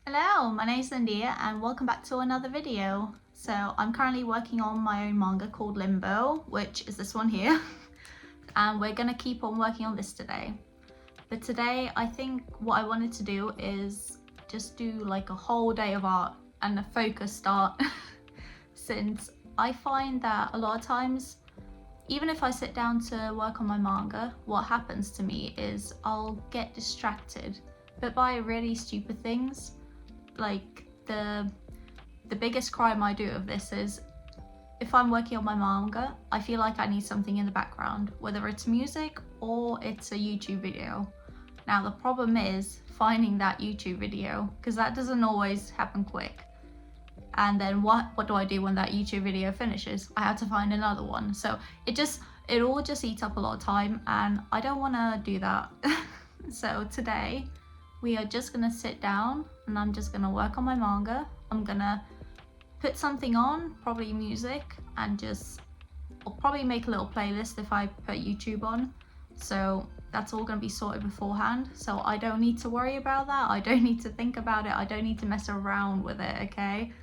Hello, my name is India and welcome back to another video. So I'm currently working on my own manga called Limbo, which is this one here. And we're gonna keep on working on this today. But today I think what I wanted to do is just do like a whole day of art and a focused art. Since I find that a lot of times, even if I sit down to work on my manga, what happens to me is I'll get distracted, but by really stupid things. Like the biggest crime I do of this is if I'm working on my manga, I feel like I need something in the background, whether it's music or it's a YouTube video. Now the problem is finding that YouTube video, because that doesn't always happen quick. And then what do I do when that YouTube video finishes? I have to find another one. So it all just eats up a lot of time and I don't want to do that. So today we are just gonna sit down and I'm just gonna work on my manga. I'm gonna put something on, probably music, and I'll probably make a little playlist if I put YouTube on. So that's all gonna be sorted beforehand. So I don't need to worry about that. I don't need to think about it. I don't need to mess around with it, okay?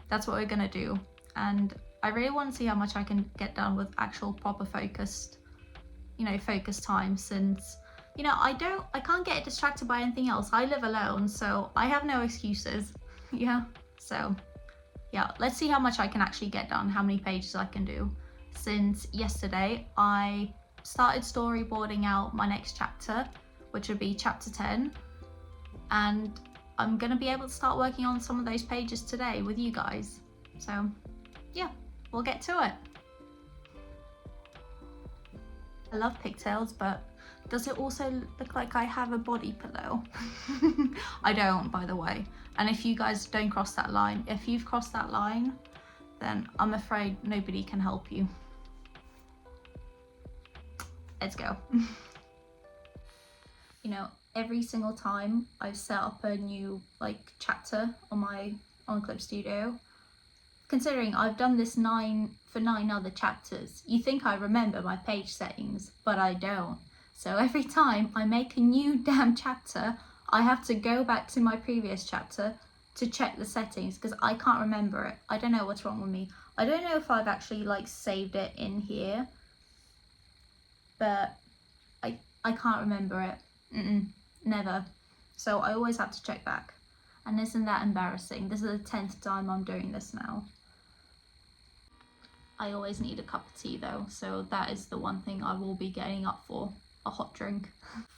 That's what we're gonna do. And I really want to see how much I can get done with actual proper focused time, since I can't get distracted by anything else. I live alone, so I have no excuses. So let's see how much I can actually get done, how many pages I can do. Since yesterday, I started storyboarding out my next chapter, which would be chapter 10. And I'm gonna be able to start working on some of those pages today with you guys. So yeah, we'll get to it. I love pigtails, but does it also look like I have a body pillow? I don't, by the way. And if you guys don't cross that line, if you've crossed that line, then I'm afraid nobody can help you. Let's go. Every single time I've set up a new chapter on Clip Studio, considering I've done this 9 other chapters, you think I remember my page settings, but I don't. So every time I make a new damn chapter, I have to go back to my previous chapter to check the settings because I can't remember it. I don't know what's wrong with me. I don't know if I've actually saved it in here, but I can't remember it. Never. So I always have to check back. And isn't that embarrassing? This is the 10th time I'm doing this now. I always need a cup of tea though, so that is the one thing I will be getting up for, a hot drink.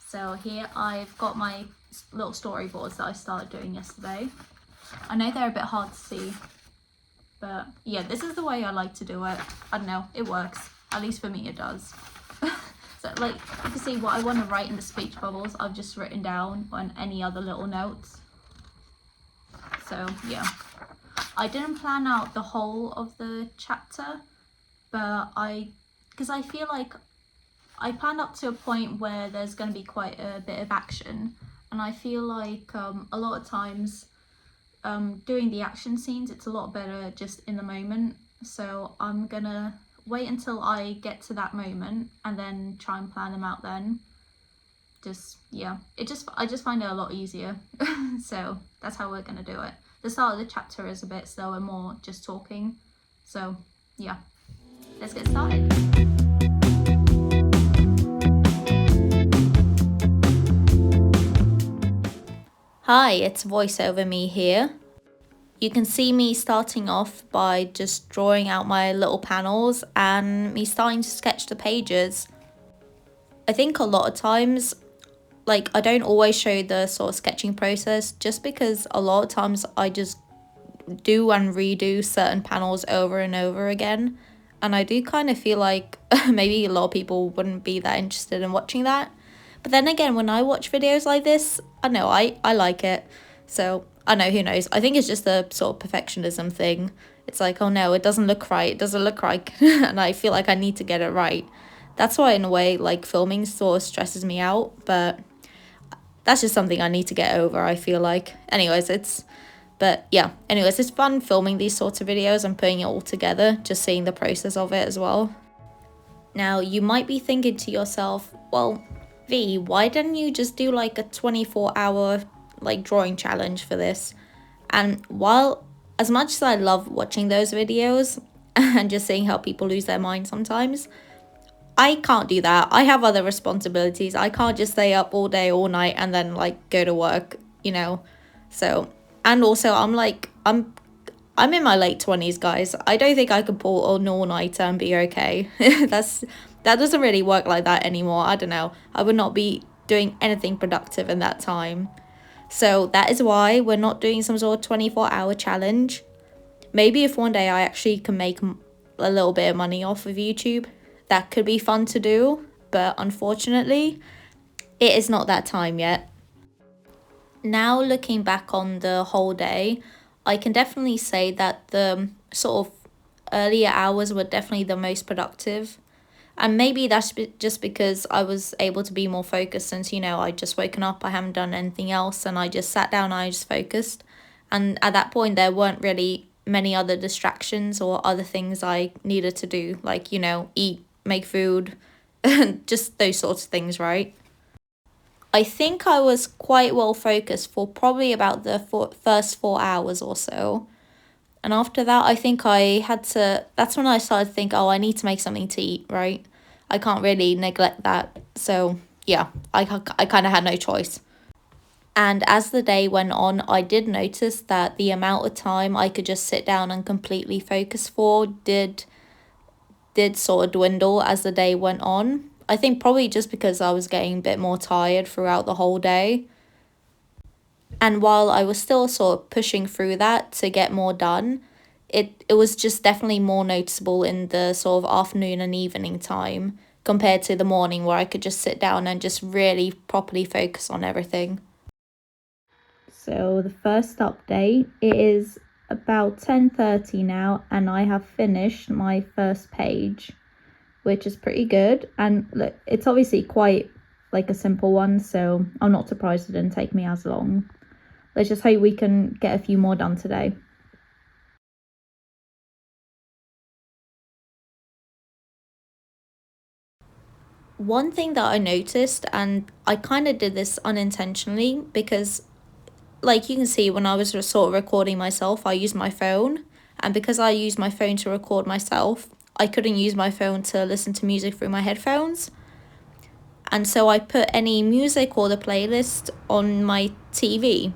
So here I've got my little storyboards that I started doing yesterday. I know they're a bit hard to see, but yeah, this is the way I like to do it. I don't know, it works. At least for me it does. So you can see what I want to write in the speech bubbles, I've just written down on any other little notes. So yeah, I didn't plan out the whole of the chapter, but because I feel like I planned up to a point where there's going to be quite a bit of action, and I feel like a lot of times doing the action scenes, it's a lot better just in the moment. So I'm gonna wait until I get to that moment and then try and plan them out then. I just find it a lot easier. So that's how we're gonna do it. The start of the chapter is a bit slower, more just talking. So yeah, let's get started. Hi, it's voiceover me here. You can see me starting off by just drawing out my little panels and me starting to sketch the pages. I think a lot of times, I don't always show the sort of sketching process just because a lot of times I just do and redo certain panels over and over again. And I do kind of feel like maybe a lot of people wouldn't be that interested in watching that. But then again, when I watch videos like this, I know I like it. So I know, who knows? I think it's just a sort of perfectionism thing. It's like, oh no, it doesn't look right. It doesn't look right. And I feel like I need to get it right. That's why in a way, filming sort of stresses me out. But that's just something I need to get over, I feel like. Anyways, it's fun filming these sorts of videos and putting it all together, just seeing the process of it as well. Now, you might be thinking to yourself, well, V, why didn't you just do a 24-hour drawing challenge for this? And while, as much as I love watching those videos and just seeing how people lose their mind sometimes, I can't do that. I have other responsibilities. I can't just stay up all day, all night, and then like go to work, you know. So, and also I'm in my late 20s, guys. I don't think I could pull an all-nighter and be okay. That doesn't really work like that anymore. I don't know. I would not be doing anything productive in that time. So that is why we're not doing some sort of 24-hour challenge. Maybe if one day I actually can make a little bit of money off of YouTube, that could be fun to do. But unfortunately, it is not that time yet. Now looking back on the whole day, I can definitely say that the sort of earlier hours were definitely the most productive. And maybe that's just because I was able to be more focused since, you know, I just woken up, I haven't done anything else, and I just sat down, I just focused. And at that point, there weren't really many other distractions or other things I needed to do, like, you know, eat, make food, just those sorts of things, right? I think I was quite well focused for probably about the first 4 hours or so. And after that, I think I had to, that's when I started to think, oh, I need to make something to eat, right? I can't really neglect that. So, yeah, I kind of had no choice. And as the day went on, I did notice that the amount of time I could just sit down and completely focus for did sort of dwindle as the day went on. I think probably just because I was getting a bit more tired throughout the whole day. And while I was still sort of pushing through that to get more done, it was just definitely more noticeable in the sort of afternoon and evening time compared to the morning where I could just sit down and just really properly focus on everything. So the first update, it is about 10:30 now and I have finished my first page, which is pretty good. And look, it's obviously quite like a simple one, so I'm not surprised it didn't take me as long. Let's just hope we can get a few more done today. One thing that I noticed, and I kind of did this unintentionally because, like you can see, when I was sort of recording myself, I used my phone. And because I used my phone to record myself, I couldn't use my phone to listen to music through my headphones. And so I put any music or the playlist on my TV.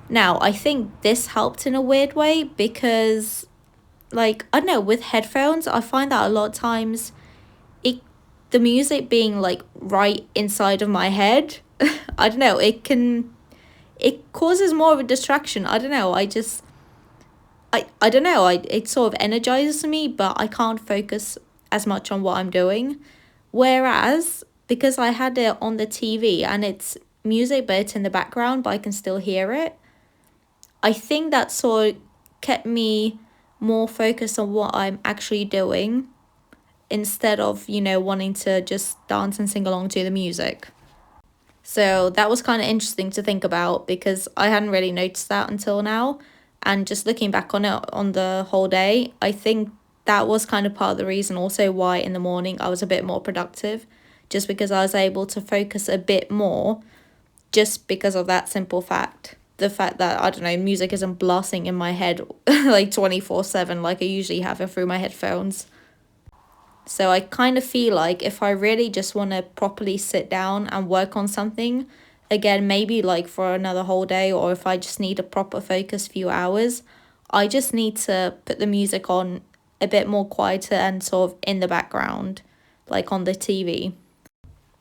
Now, I think this helped in a weird way because, like, I don't know, with headphones, I find that a lot of times it the music being like right inside of my head, I don't know, it causes more of a distraction. I don't know, I don't know, it sort of energizes me, but I can't focus as much on what I'm doing. Whereas because I had it on the TV and it's music but it's in the background but I can still hear it, I think that sort of kept me more focused on what I'm actually doing instead of, you know, wanting to just dance and sing along to the music. So that was kind of interesting to think about because I hadn't really noticed that until now. And just looking back on it on the whole day, I think that was kind of part of the reason also why in the morning I was a bit more productive, just because I was able to focus a bit more just because of that simple fact. The fact that, I don't know, music isn't blasting in my head like 24/7 like I usually have it through my headphones. So I kind of feel like if I really just want to properly sit down and work on something, again, maybe like for another whole day, or if I just need a proper focus few hours, I just need to put the music on a bit more quieter and sort of in the background, like on the TV.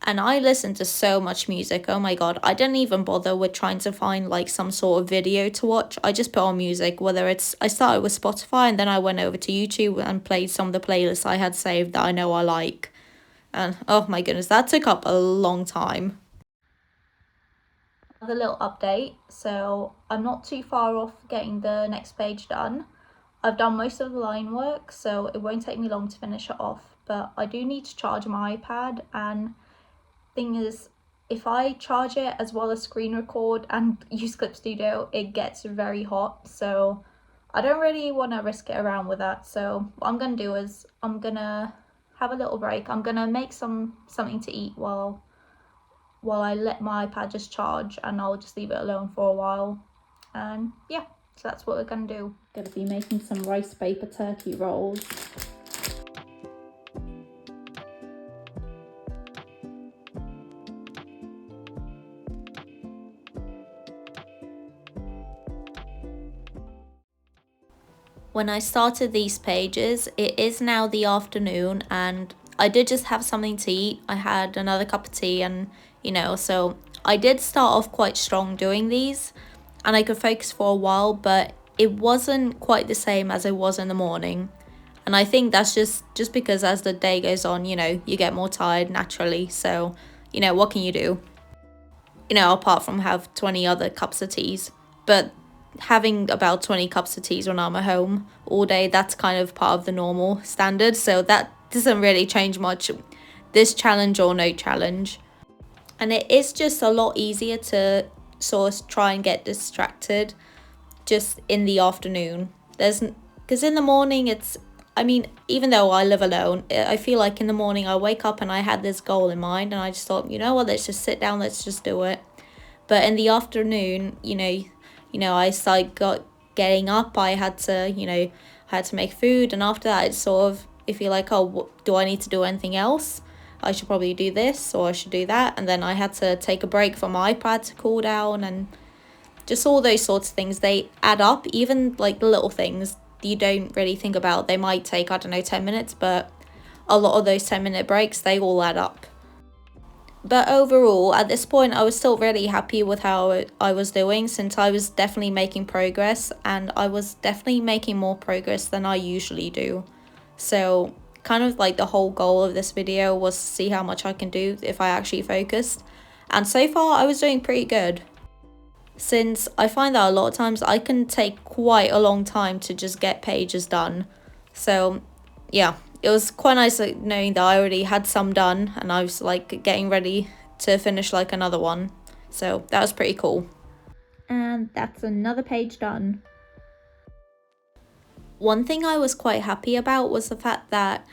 And I listen to so much music. Oh my God. I didn't even bother with trying to find like some sort of video to watch. I just put on music, whether it's, I started with Spotify and then I went over to YouTube and played some of the playlists I had saved that I know I like. And oh my goodness, that took up a long time. Another little update. So I'm not too far off getting the next page done. I've done most of the line work, so it won't take me long to finish it off. But I do need to charge my iPad, and thing is, if I charge it as well as screen record and use Clip Studio, it gets very hot, so I don't really want to risk it around with that. So what I'm gonna do is I'm gonna have a little break. I'm gonna make something to eat while I let my iPad just charge, and I'll just leave it alone for a while. And yeah, So that's what we're gonna do. Gonna be making some rice paper turkey rolls. When I started these pages, it is now the afternoon and I did just have something to eat. I had another cup of tea and, so I did start off quite strong doing these and I could focus for a while, but it wasn't quite the same as it was in the morning. And I think that's just because as the day goes on, you get more tired naturally. So, what can you do? Apart from have 20 other cups of teas. But having about 20 cups of teas when I'm at home all day, that's kind of part of the normal standard. So that doesn't really change much, this challenge or no challenge. And it is just a lot easier to sort of try and get distracted just in the afternoon. Because in the morning even though I live alone, I feel like in the morning I wake up and I had this goal in mind and I just thought, you know what, let's just sit down, let's just do it. But in the afternoon, I started getting up, I had to make food, and after that it's sort of, if you're like, oh, do I need to do anything else? I should probably do this or I should do that. And then I had to take a break from my iPad to cool down, and just all those sorts of things, they add up. Even like the little things you don't really think about, they might take, 10 minutes, but a lot of those 10-minute breaks, they all add up. But overall, at this point, I was still really happy with how I was doing, since I was definitely making progress, and I was definitely making more progress than I usually do. So kind of like the whole goal of this video was to see how much I can do if I actually focused. And so far, I was doing pretty good, since I find that a lot of times I can take quite a long time to just get pages done. So yeah, it was quite nice knowing that I already had some done and I was like getting ready to finish like another one. So that was pretty cool. And that's another page done. One thing I was quite happy about was the fact that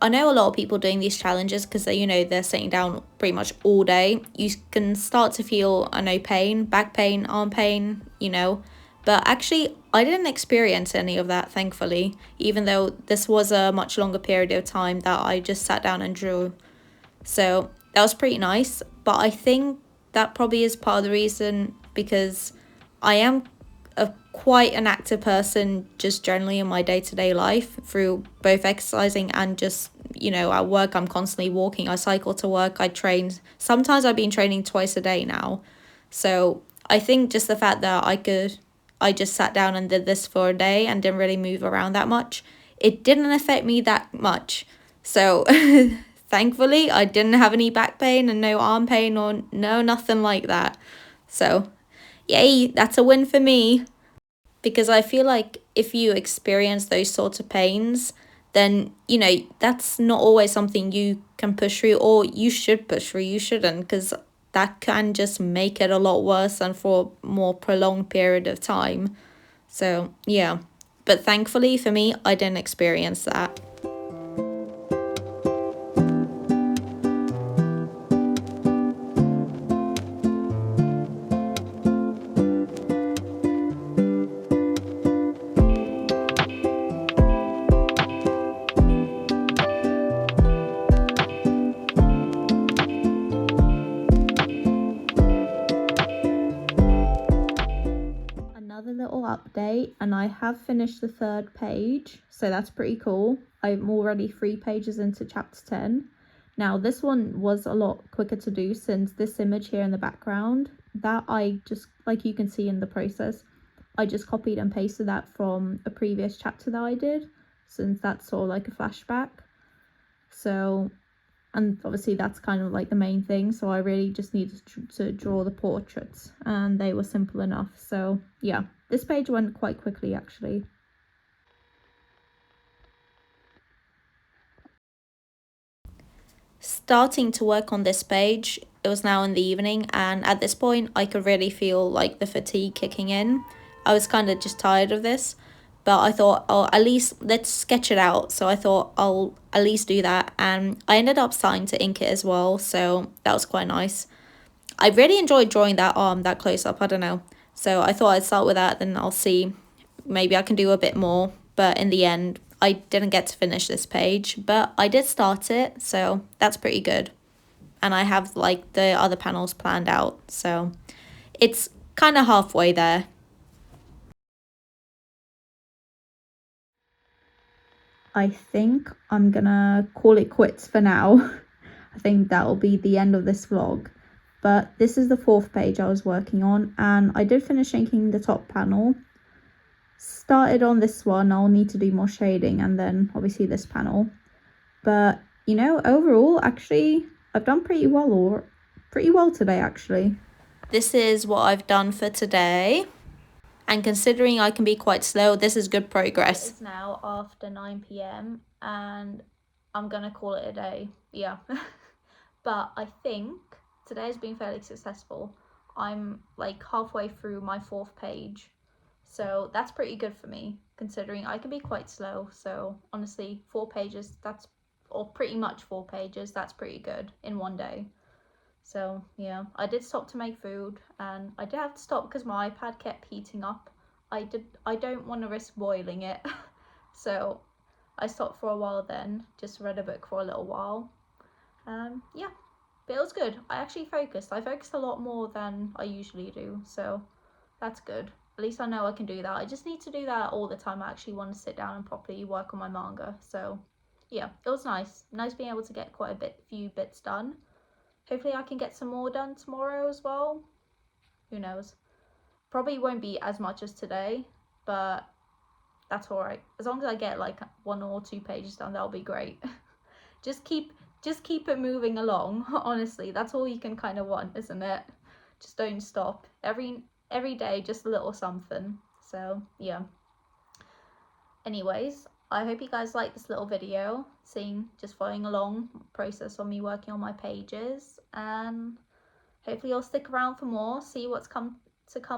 I know a lot of people doing these challenges because they're sitting down pretty much all day. You can start to feel, pain, back pain, arm pain, But actually, I didn't experience any of that, thankfully, even though this was a much longer period of time that I just sat down and drew. So that was pretty nice. But I think that probably is part of the reason, because I am quite an active person just generally in my day-to-day life, through both exercising and just at work I'm constantly walking. I cycle to work, I train, sometimes I've been training twice a day now. So I think just the fact that I just sat down and did this for a day and didn't really move around that much, it didn't affect me that much. So thankfully I didn't have any back pain and no arm pain or nothing like that. So yay, that's a win for me. Because I feel like if you experience those sorts of pains, then, that's not always something you can push through, or you should push through. You shouldn't, because that can just make it a lot worse and for a more prolonged period of time. So, yeah. But thankfully for me, I didn't experience that. Little update, and I have finished the 3rd page, so that's pretty cool. I'm already 3 pages into chapter 10. Now this one was a lot quicker to do, since this image here in the background, that I just, like you can see in the process, I just copied and pasted that from a previous chapter that I did, since that's sort of like a flashback. So, and obviously that's kind of like the main thing, so I really just needed to draw the portraits, and they were simple enough. So yeah, this page went quite quickly actually. Starting to work on this page, it was now in the evening, and at this point I could really feel like the fatigue kicking in. I was kind of just tired of this, but I thought, oh, at least let's sketch it out. So I thought I'll at least do that, and I ended up starting to ink it as well, so that was quite nice. I really enjoyed drawing that arm that close up, I don't know. So I thought I'd start with that, then I'll see. Maybe I can do a bit more. But in the end, I didn't get to finish this page. But I did start it, so that's pretty good. And I have like the other panels planned out. So it's kind of halfway there. I think I'm gonna call it quits for now. I think that'll be the end of this vlog. But this is the 4th page I was working on, and I did finish inking the top panel. Started on this one, I'll need to do more shading, and then obviously this panel. But you know, overall, actually, I've done pretty well today, actually. This is what I've done for today. And considering I can be quite slow, this is good progress. It's now after 9 p.m. and I'm gonna call it a day. Yeah. But I think today's been fairly successful. I'm like halfway through my 4th page. So that's pretty good for me, considering I can be quite slow. So honestly, 4 pages, or pretty much 4 pages, that's pretty good in one day. So yeah, I did stop to make food, and I did have to stop because my iPad kept heating up. I don't want to risk boiling it. So I stopped for a while then, just read a book for a little while. Yeah, but it was good. I actually focused. I focused a lot more than I usually do, so that's good. At least I know I can do that. I just need to do that all the time. I actually want to sit down and properly work on my manga. So yeah, it was nice. Nice being able to get quite a few bits done. Hopefully I can get some more done tomorrow as well. Who knows? Probably won't be as much as today, but that's alright. As long as I get like 1 or 2 pages done, that'll be great. just keep it moving along. Honestly, that's all you can kind of want, isn't it? Just don't stop. Every day, just a little something. So yeah. Anyways, I hope you guys like this little video, just following along process on me working on my pages, and hopefully you'll stick around for more, see what's come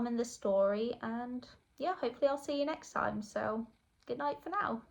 in this story, and yeah, hopefully I'll see you next time. So good night for now.